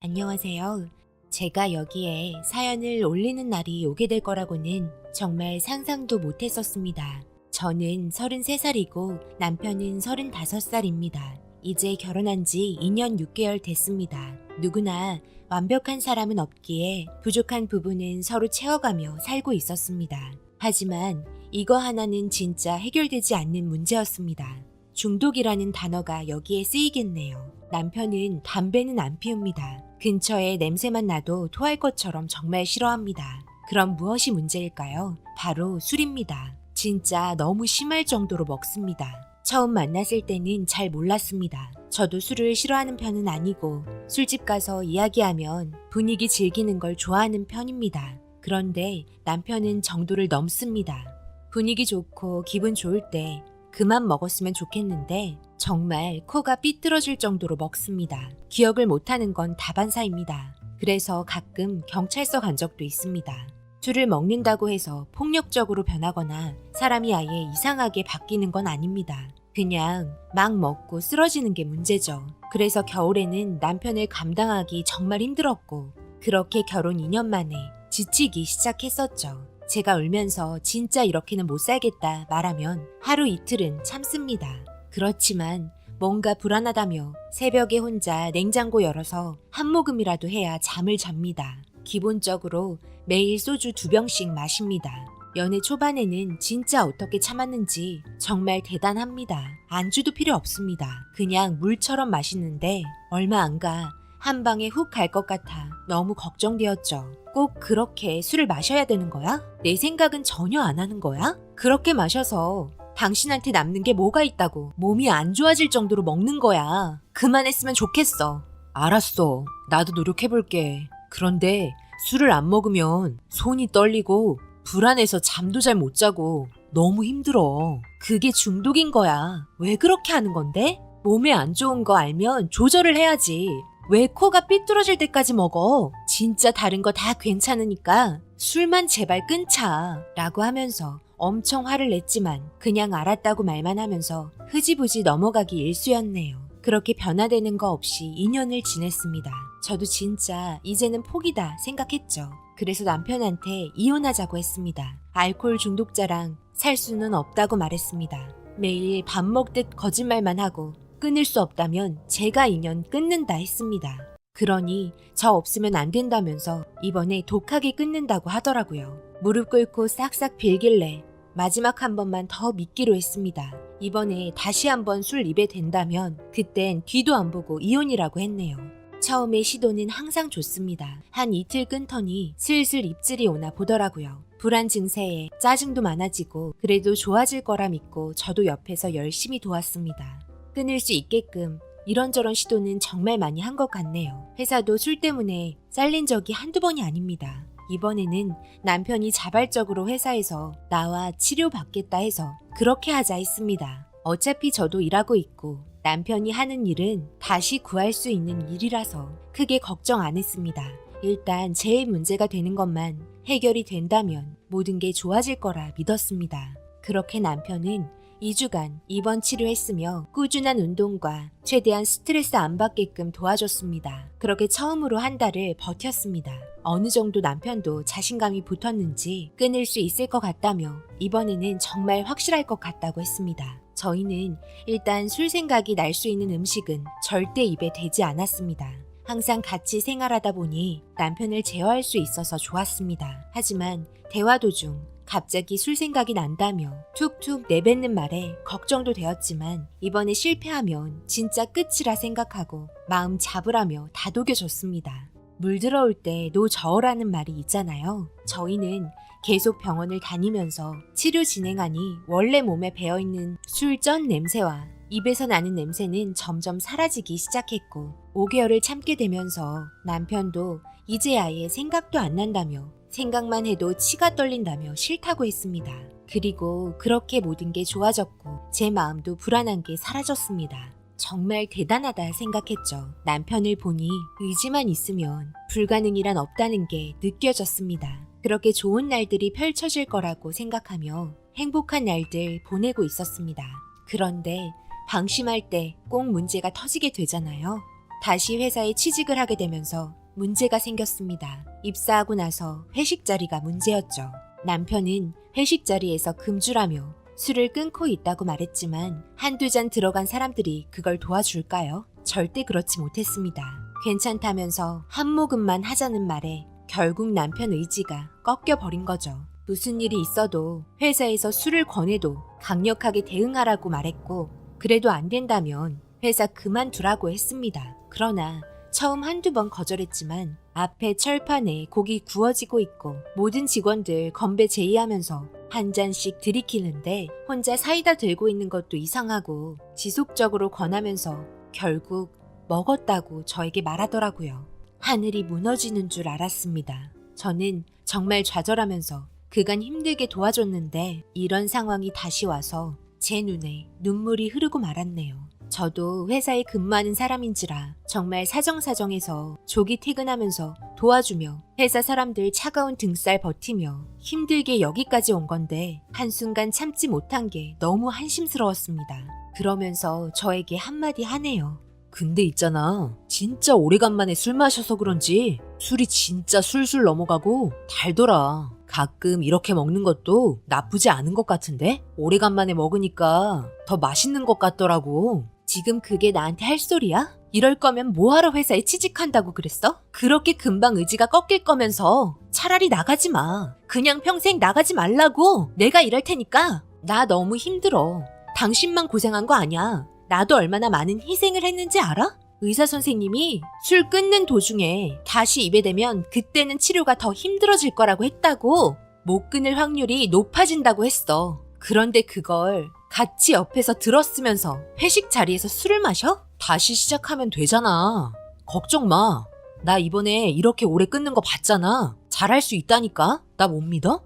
안녕하세요. 제가 여기에 사연을 올리는 날이 오게 될 거라고는 정말 상상도 못 했었습니다. 저는 33살이고 남편은 35살입니다. 이제 결혼한 지 2년 6개월 됐습니다. 누구나 완벽한 사람은 없기에 부족한 부분은 서로 채워가며 살고 있었습니다. 하지만 이거 하나는 진짜 해결되지 않는 문제였습니다. 중독이라는 단어가 여기에 쓰이겠네요. 남편은 담배는 안 피웁니다. 근처에 냄새만 나도 토할 것처럼 정말 싫어합니다. 그럼 무엇이 문제일까요? 바로 술입니다. 진짜 너무 심할 정도로 먹습니다. 처음 만났을 때는 잘 몰랐습니다. 저도 술을 싫어하는 편은 아니고 술집 가서 이야기하면 분위기 즐기는 걸 좋아하는 편입니다. 그런데 남편은 정도를 넘습니다. 분위기 좋고 기분 좋을 때 그만 먹었으면 좋겠는데 정말 코가 삐뚤어질 정도로 먹습니다. 기억을 못하는 건 다반사입니다. 그래서 가끔 경찰서 간 적도 있습니다. 술을 먹는다고 해서 폭력적으로 변하거나 사람이 아예 이상하게 바뀌는 건 아닙니다. 그냥 막 먹고 쓰러지는 게 문제죠. 그래서 겨울에는 남편을 감당하기 정말 힘들었고 그렇게 결혼 2년 만에 지치기 시작했었죠. 제가 울면서 진짜 이렇게는 못 살겠다 말하면 하루 이틀은 참습니다. 그렇지만 뭔가 불안하다며 새벽에 혼자 냉장고 열어서 한 모금이라도 해야 잠을 잡니다. 기본적으로 매일 소주 2병씩 마십니다. 연애 초반에는 진짜 어떻게 참았는지 정말 대단합니다. 안주도 필요 없습니다. 그냥 물처럼 마시는데 얼마 안 가 한 방에 훅 갈 것 같아 너무 걱정되었죠. 꼭 그렇게 술을 마셔야 되는 거야? 내 생각은 전혀 안 하는 거야? 그렇게 마셔서 당신한테 남는 게 뭐가 있다고 몸이 안 좋아질 정도로 먹는 거야. 그만했으면 좋겠어. 알았어. 나도 노력해볼게. 그런데 술을 안 먹으면 손이 떨리고 불안해서 잠도 잘 못 자고 너무 힘들어. 그게 중독인 거야. 왜 그렇게 하는 건데? 몸에 안 좋은 거 알면 조절을 해야지. 왜 코가 삐뚤어질 때까지 먹어? 진짜 다른 거 다 괜찮으니까 술만 제발 끊자. 라고 하면서 엄청 화를 냈지만 그냥 알았다고 말만 하면서 흐지부지 넘어가기 일쑤였네요. 그렇게 변화되는 거 없이 2년을 지냈습니다. 저도 진짜 이제는 포기다 생각했죠. 그래서 남편한테 이혼하자고 했습니다. 알코올 중독자랑 살 수는 없다고 말했습니다. 매일 밥 먹듯 거짓말만 하고 끊을 수 없다면 제가 2년 끊는다 했습니다. 그러니 저 없으면 안 된다면서 이번에 독하게 끊는다고 하더라고요. 무릎 꿇고 싹싹 빌길래 마지막 한 번만 더 믿기로 했습니다. 이번에 다시 한번 술 입에 댄다면 그땐 뒤도 안 보고 이혼이라고 했네요. 처음에 시도는 항상 좋습니다. 한 이틀 끊더니 슬슬 입질이 오나 보더라고요. 불안 증세에 짜증도 많아지고 그래도 좋아질 거라 믿고 저도 옆에서 열심히 도왔습니다. 끊을 수 있게끔 이런저런 시도는 정말 많이 한 것 같네요. 회사도 술 때문에 잘린 적이 한두 번이 아닙니다. 이번에는 남편이 자발적으로 회사에서 나와 치료받겠다 해서 그렇게 하자 했습니다. 어차피 저도 일하고 있고 남편이 하는 일은 다시 구할 수 있는 일이라서 크게 걱정 안 했습니다. 일단 제일 문제가 되는 것만 해결이 된다면 모든 게 좋아질 거라 믿었습니다. 그렇게 남편은 2주간 입원 치료했으며 꾸준한 운동과 최대한 스트레스 안 받게끔 도와줬습니다. 그렇게 처음으로 한 달을 버텼습니다. 어느 정도 남편도 자신감이 붙었는지 끊을 수 있을 것 같다며 이번에는 정말 확실할 것 같다고 했습니다. 저희는 일단 술 생각이 날 수 있는 음식은 절대 입에 대지 않았습니다. 항상 같이 생활하다 보니 남편을 제어할 수 있어서 좋았습니다. 하지만 대화 도중 갑자기 술 생각이 난다며 툭툭 내뱉는 말에 걱정도 되었지만 이번에 실패하면 진짜 끝이라 생각하고 마음 잡으라며 다독여줬습니다. 물 들어올 때 노 저으라는 말이 있잖아요. 저희는 계속 병원을 다니면서 치료 진행하니 원래 몸에 배어있는 술전 냄새와 입에서 나는 냄새는 점점 사라지기 시작했고 5개월을 참게 되면서 남편도 이제 아예 생각도 안 난다며 생각만 해도 치가 떨린다며 싫다고 했습니다. 그리고 그렇게 모든 게 좋아졌고 제 마음도 불안한 게 사라졌습니다. 정말 대단하다 생각했죠. 남편을 보니 의지만 있으면 불가능이란 없다는 게 느껴졌습니다. 그렇게 좋은 날들이 펼쳐질 거라고 생각하며 행복한 날들 보내고 있었습니다. 그런데 방심할 때 꼭 문제가 터지게 되잖아요. 다시 회사에 취직을 하게 되면서 문제가 생겼습니다. 입사하고 나서 회식 자리가 문제였죠. 남편은 회식 자리에서 금주라며 술을 끊고 있다고 말했지만 한두 잔 들어간 사람들이 그걸 도와줄까요? 절대 그렇지 못했습니다. 괜찮다면서 한 모금만 하자는 말에 결국 남편 의지가 꺾여버린 거죠. 무슨 일이 있어도 회사에서 술을 권해도 강력하게 대응하라고 말했고 그래도 안 된다면 회사 그만두라고 했습니다. 그러나 처음 한두 번 거절했지만 앞에 철판에 고기 구워지고 있고 모든 직원들 건배 제의하면서 한 잔씩 들이키는데 혼자 사이다 들고 있는 것도 이상하고 지속적으로 권하면서 결국 먹었다고 저에게 말하더라고요. 하늘이 무너지는 줄 알았습니다. 저는 정말 좌절하면서 그간 힘들게 도와줬는데 이런 상황이 다시 와서 제 눈에 눈물이 흐르고 말았네요. 저도 회사에 근무하는 사람인지라 정말 사정사정해서 조기 퇴근하면서 도와주며 회사 사람들 차가운 등살 버티며 힘들게 여기까지 온 건데 한순간 참지 못한 게 너무 한심스러웠습니다. 그러면서 저에게 한마디 하네요. 근데 있잖아. 진짜 오래간만에 술 마셔서 그런지 술이 진짜 술술 넘어가고 달더라. 가끔 이렇게 먹는 것도 나쁘지 않은 것 같은데? 오래간만에 먹으니까 더 맛있는 것 같더라고. 지금 그게 나한테 할 소리야? 이럴 거면 뭐하러 회사에 취직한다고 그랬어? 그렇게 금방 의지가 꺾일 거면서 차라리 나가지 마. 그냥 평생 나가지 말라고. 내가 이럴 테니까. 나 너무 힘들어. 당신만 고생한 거 아니야. 나도 얼마나 많은 희생을 했는지 알아? 의사 선생님이 술 끊는 도중에 다시 입에 대면 그때는 치료가 더 힘들어질 거라고 했다고. 못 끊을 확률이 높아진다고 했어. 그런데 그걸 같이 옆에서 들었으면서 회식 자리에서 술을 마셔? 다시 시작하면 되잖아. 걱정 마. 나 이번에 이렇게 오래 끊는 거 봤잖아. 잘할 수 있다니까? 나 못 믿어?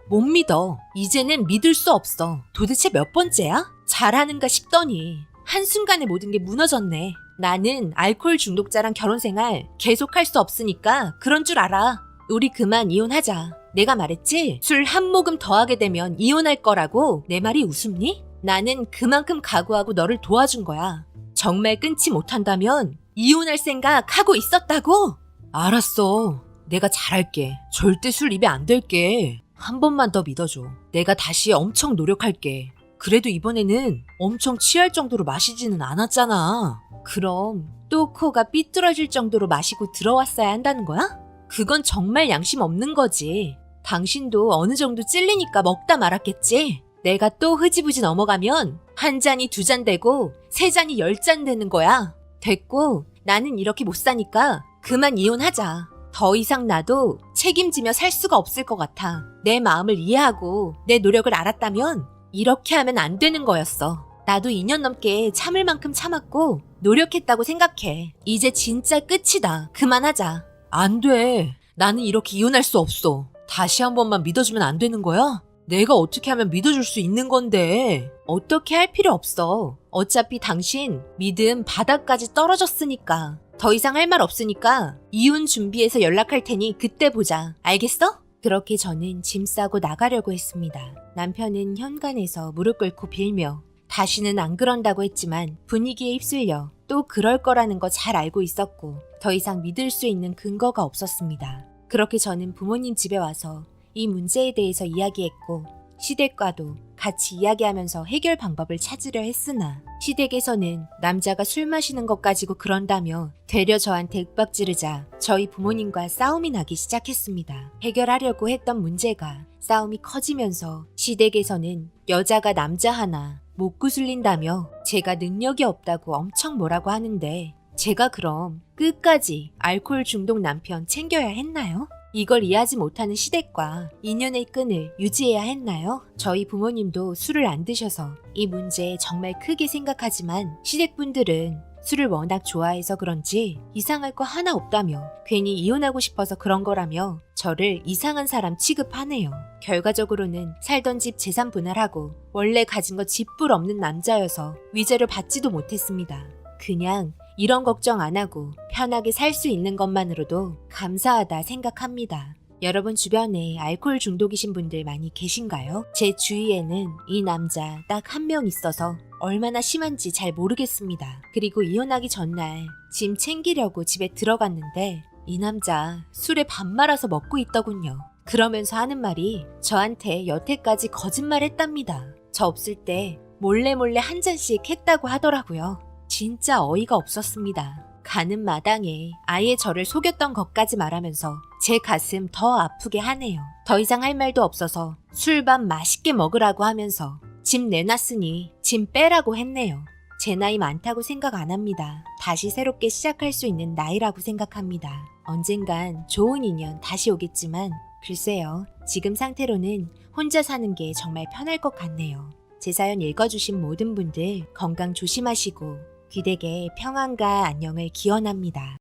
못 믿어. 이제는 믿을 수 없어. 도대체 몇 번째야? 잘하는가 싶더니 한순간에 모든 게 무너졌네. 나는 알코올 중독자랑 결혼 생활 계속할 수 없으니까 그런 줄 알아. 우리 그만 이혼하자. 내가 말했지? 술 한 모금 더 하게 되면 이혼할 거라고. 내 말이 우습니? 나는 그만큼 각오하고 너를 도와준 거야. 정말 끊지 못한다면 이혼할 생각 하고 있었다고? 알았어. 내가 잘할게. 절대 술 입에 안 댈게. 한 번만 더 믿어줘. 내가 다시 엄청 노력할게. 그래도 이번에는 엄청 취할 정도로 마시지는 않았잖아. 그럼 또 코가 삐뚤어질 정도로 마시고 들어왔어야 한다는 거야? 그건 정말 양심 없는 거지. 당신도 어느 정도 찔리니까 먹다 말았겠지. 내가 또 흐지부지 넘어가면 한 잔이 두 잔 되고 세 잔이 10잔 되는 거야. 됐고 나는 이렇게 못 사니까 그만 이혼하자. 더 이상 나도 책임지며 살 수가 없을 것 같아. 내 마음을 이해하고 내 노력을 알았다면 이렇게 하면 안 되는 거였어. 나도 2년 넘게 참을 만큼 참았고 노력했다고 생각해. 이제 진짜 끝이다. 그만하자. 안 돼. 나는 이렇게 이혼할 수 없어. 다시 한 번만 믿어주면 안 되는 거야? 내가 어떻게 하면 믿어줄 수 있는 건데. 어떻게 할 필요 없어. 어차피 당신 믿음 바닥까지 떨어졌으니까. 더 이상 할 말 없으니까 이혼 준비해서 연락할 테니 그때 보자. 알겠어? 그렇게 저는 짐 싸고 나가려고 했습니다. 남편은 현관에서 무릎 꿇고 빌며 다시는 안 그런다고 했지만 분위기에 휩쓸려 또 그럴 거라는 거 잘 알고 있었고 더 이상 믿을 수 있는 근거가 없었습니다. 그렇게 저는 부모님 집에 와서 이 문제에 대해서 이야기했고 시댁과도 같이 이야기하면서 해결 방법을 찾으려 했으나 시댁에서는 남자가 술 마시는 것 가지고 그런다며 되려 저한테 윽박지르자 저희 부모님과 싸움이 나기 시작했습니다. 해결하려고 했던 문제가 싸움이 커지면서 시댁에서는 여자가 남자 하나 못 구슬린다며 제가 능력이 없다고 엄청 뭐라고 하는데 제가 그럼 끝까지 알코올 중독 남편 챙겨야 했나요? 이걸 이해하지 못하는 시댁과 인연의 끈을 유지해야 했나요? 저희 부모님도 술을 안 드셔서 이 문제 정말 크게 생각하지만 시댁분들은 술을 워낙 좋아해서 그런지 이상할 거 하나 없다며 괜히 이혼하고 싶어서 그런 거라며 저를 이상한 사람 취급하네요. 결과적으로는 살던 집 재산 분할하고 원래 가진 거 집불 없는 남자여서 위자료 받지도 못했습니다. 그냥 이런 걱정 안 하고 편하게 살 수 있는 것만으로도 감사하다 생각합니다. 여러분 주변에 알코올 중독이신 분들 많이 계신가요? 제 주위에는 이 남자 딱 한 명 있어서 얼마나 심한지 잘 모르겠습니다. 그리고 이혼하기 전날 짐 챙기려고 집에 들어갔는데 이 남자 술에 밥 말아서 먹고 있더군요. 그러면서 하는 말이 저한테 여태까지 거짓말했답니다. 저 없을 때 몰래 한 잔씩 했다고 하더라고요. 진짜 어이가 없었습니다. 가는 마당에 아예 저를 속였던 것까지 말하면서 제 가슴 더 아프게 하네요. 더 이상 할 말도 없어서 술밥 맛있게 먹으라고 하면서 짐 내놨으니 짐 빼라고 했네요. 제 나이 많다고 생각 안 합니다. 다시 새롭게 시작할 수 있는 나이라고 생각합니다. 언젠간 좋은 인연 다시 오겠지만 글쎄요. 지금 상태로는 혼자 사는 게 정말 편할 것 같네요. 제 사연 읽어주신 모든 분들 건강 조심하시고 귀댁의 평안과 안녕을 기원합니다.